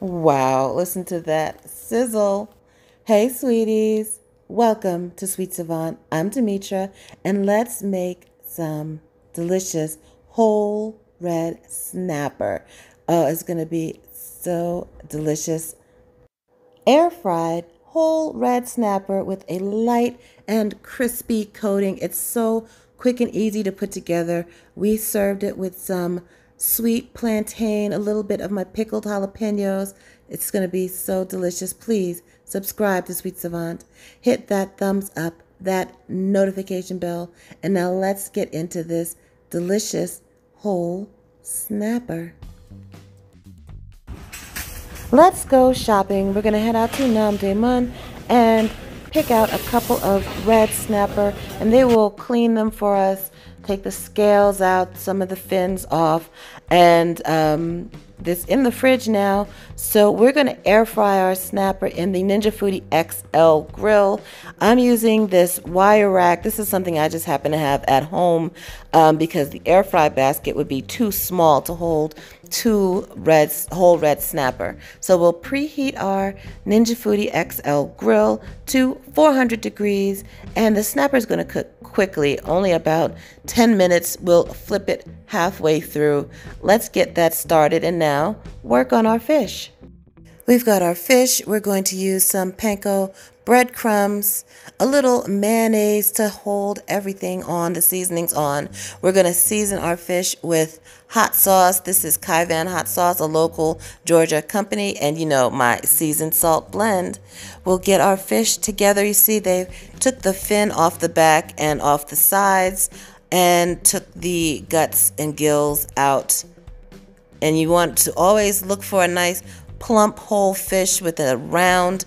Wow, listen to that sizzle. Hey, sweeties. Welcome to Sweet Savant. I'm Demetra, and let's make some delicious whole red snapper. Oh, it's going to be so delicious. Air fried whole red snapper with a light and crispy coating. It's so quick and easy to put together. We served it with some sweet plantain, a little bit of my pickled jalapenos. It's going to be so delicious. Please subscribe to Sweet Savant. Hit that thumbs up, that notification bell, and now let's get into this delicious whole snapper. Let's go shopping. We're going to head out to Nam De Mun and pick out a couple of red snapper, and they will clean them for us, take the scales out, some of the fins off, and this in the fridge now. So we're going to air fry our snapper in the Ninja Foodi XL Grill. I'm using this wire rack. This is something I just happen to have at home because the air fry basket would be too small to hold two whole red snapper. So we'll preheat our Ninja Foodi XL Grill to 400 degrees, and the snapper is going to cook quickly, only about 10 minutes. We'll flip it halfway through. Let's get that started and now work on our fish. We've got our fish. We're going to use some panko breadcrumbs, a little mayonnaise to hold everything on, the seasonings on. We're going to season our fish with hot sauce. This is Kaivan hot sauce, a local Georgia company, and you know, my seasoned salt blend. We'll get our fish together. You see they took the fin off the back and off the sides and took the guts and gills out. And you want to always look for a nice plump whole fish with a round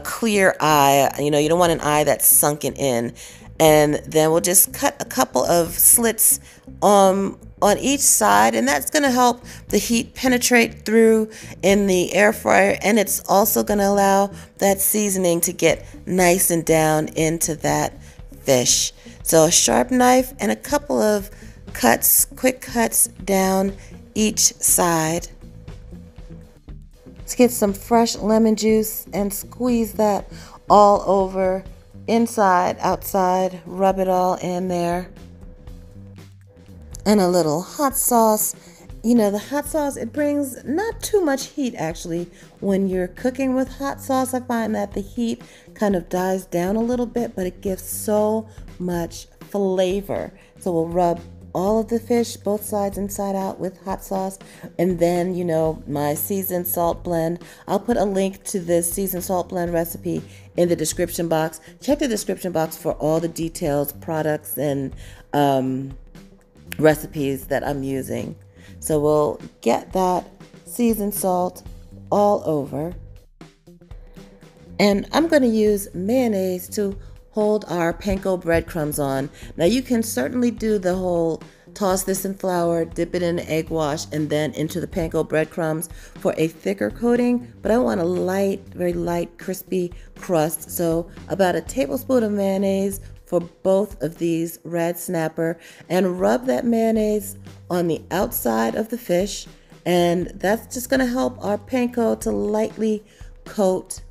clear eye. You know, you don't want an eye that's sunken in. And then we'll just cut a couple of slits on each side, and that's going to help the heat penetrate through in the air fryer, and it's also going to allow that seasoning to get nice and down into that fish. So a sharp knife and a couple of cuts, quick cuts down each side. Let's get some fresh lemon juice and squeeze that all over, inside, outside, rub it all in there. And a little hot sauce. You know, the hot sauce, it brings not too much heat actually. When you're cooking with hot sauce, I find that the heat kind of dies down a little bit, but it gives so much flavor. So we'll rub all of the fish, both sides inside out, with hot sauce. And then, you know, my seasoned salt blend. I'll put a link to this seasoned salt blend recipe in the description box. Check the description box for all the details, products, and recipes that I'm using. So we'll get that seasoned salt all over. And I'm going to use mayonnaise to hold our panko breadcrumbs on. Now you can certainly do the whole toss this in flour, dip it in egg wash, and then into the panko breadcrumbs for a thicker coating, but I want a light, very light, crispy crust. So about a tablespoon of mayonnaise for both of these red snapper, and rub that mayonnaise on the outside of the fish, and that's just going to help our panko to lightly coat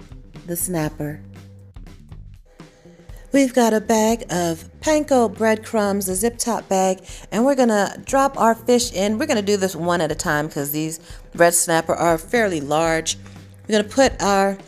the snapper. We've got a bag of panko breadcrumbs, a zip top bag, and we're going to drop our fish in. We're going to do this one at a time because these red snapper are fairly large. We're going to put our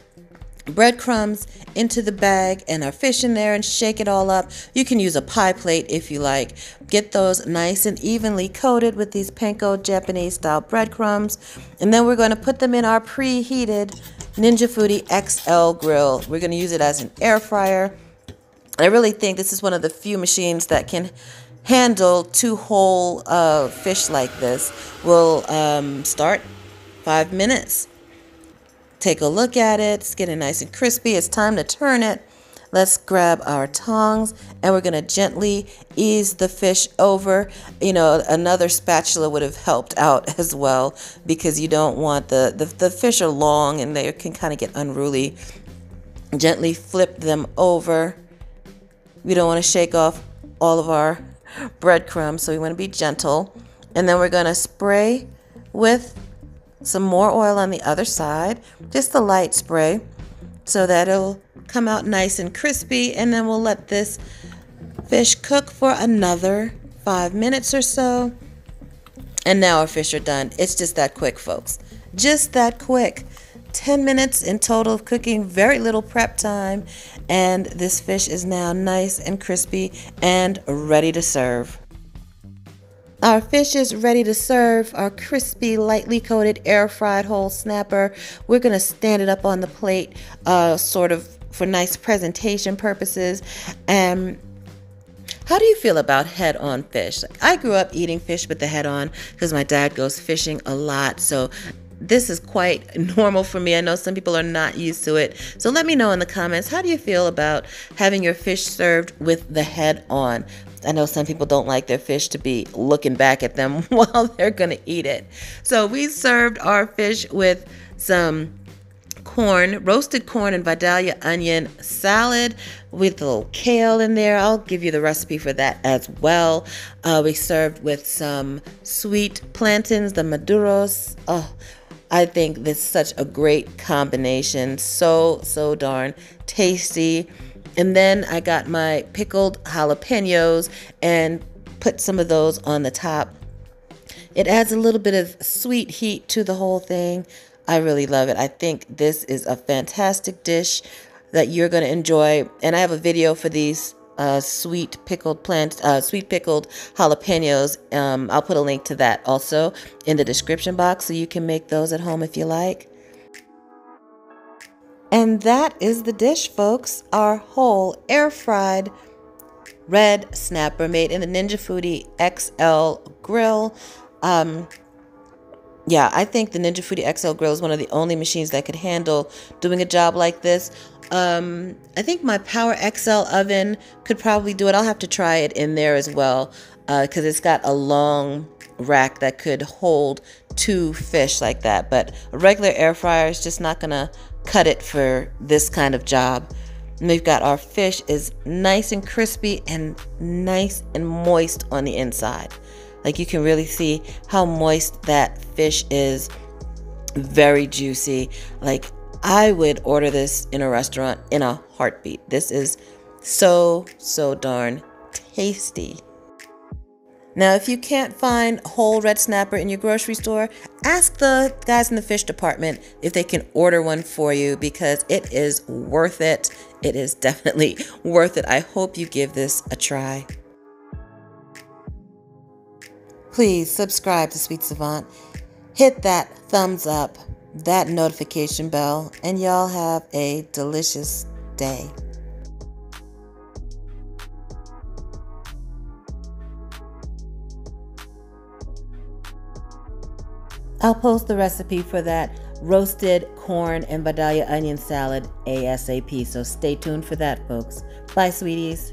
breadcrumbs into the bag and our fish in there and shake it all up. You can use a pie plate if you like. Get those nice and evenly coated with these panko Japanese style breadcrumbs. And then we're going to put them in our preheated Ninja Foodi XL Grill. We're going to use it as an air fryer. I really think this is one of the few machines that can handle two whole fish like this. We'll start 5 minutes. Take a look at it. It's getting nice and crispy. It's time to turn it. Let's grab our tongs and we're going to gently ease the fish over. You know, another spatula would have helped out as well because you don't want the fish are long and they can kind of get unruly. Gently flip them over. We don't want to shake off all of our breadcrumbs, so we want to be gentle. And then we're going to spray with some more oil on the other side, just a light spray, so that it'll come out nice and crispy. And then we'll let this fish cook for another 5 minutes or so. And now our fish are done. It's just that quick, folks. Just that quick. 10 minutes in total of cooking, very little prep time, and this fish is now nice and crispy and ready to serve. Our fish is ready to serve, our crispy, lightly coated, air-fried whole snapper. We're going to stand it up on the plate, sort of for nice presentation purposes. How do you feel about head-on fish? I grew up eating fish with the head on because my dad goes fishing a lot, so this is quite normal for me. I know some people are not used to it. So let me know in the comments, how do you feel about having your fish served with the head on? I know some people don't like their fish to be looking back at them while they're going to eat it. So we served our fish with some corn, roasted corn and Vidalia onion salad with a little kale in there. I'll give you the recipe for that as well. We served with some sweet plantains, the maduros. Oh, I think this is such a great combination. So darn tasty. And then I got my pickled jalapenos and put some of those on the top. It adds a little bit of sweet heat to the whole thing. I really love it. I think this is a fantastic dish that you're going to enjoy. And I have a video for these sweet pickled jalapenos. I'll put a link to that also in the description box so you can make those at home if you like. And that is the dish, folks. Our whole air-fried red snapper made in the Ninja Foodi XL Grill. Yeah, I think the Ninja Foodi XL Grill is one of the only machines that could handle doing a job like this. I think my PowerXL oven could probably do it. I'll have to try it in there as well because it's got a long rack that could hold 2 fish like that. But a regular air fryer is just not going to cut it for this kind of job. And we've got our fish is nice and crispy and nice and moist on the inside. Like you can really see how moist that fish is. Very juicy. Like I would order this in a restaurant in a heartbeat. This is so darn tasty. Now, if you can't find whole red snapper in your grocery store, ask the guys in the fish department if they can order one for you because it is worth it. It is definitely worth it. I hope you give this a try. Please subscribe to Sweet Savant. Hit that thumbs up, that notification bell, and y'all have a delicious day. I'll post the recipe for that roasted corn and Vidalia onion salad ASAP, so stay tuned for that, folks. Bye, sweeties.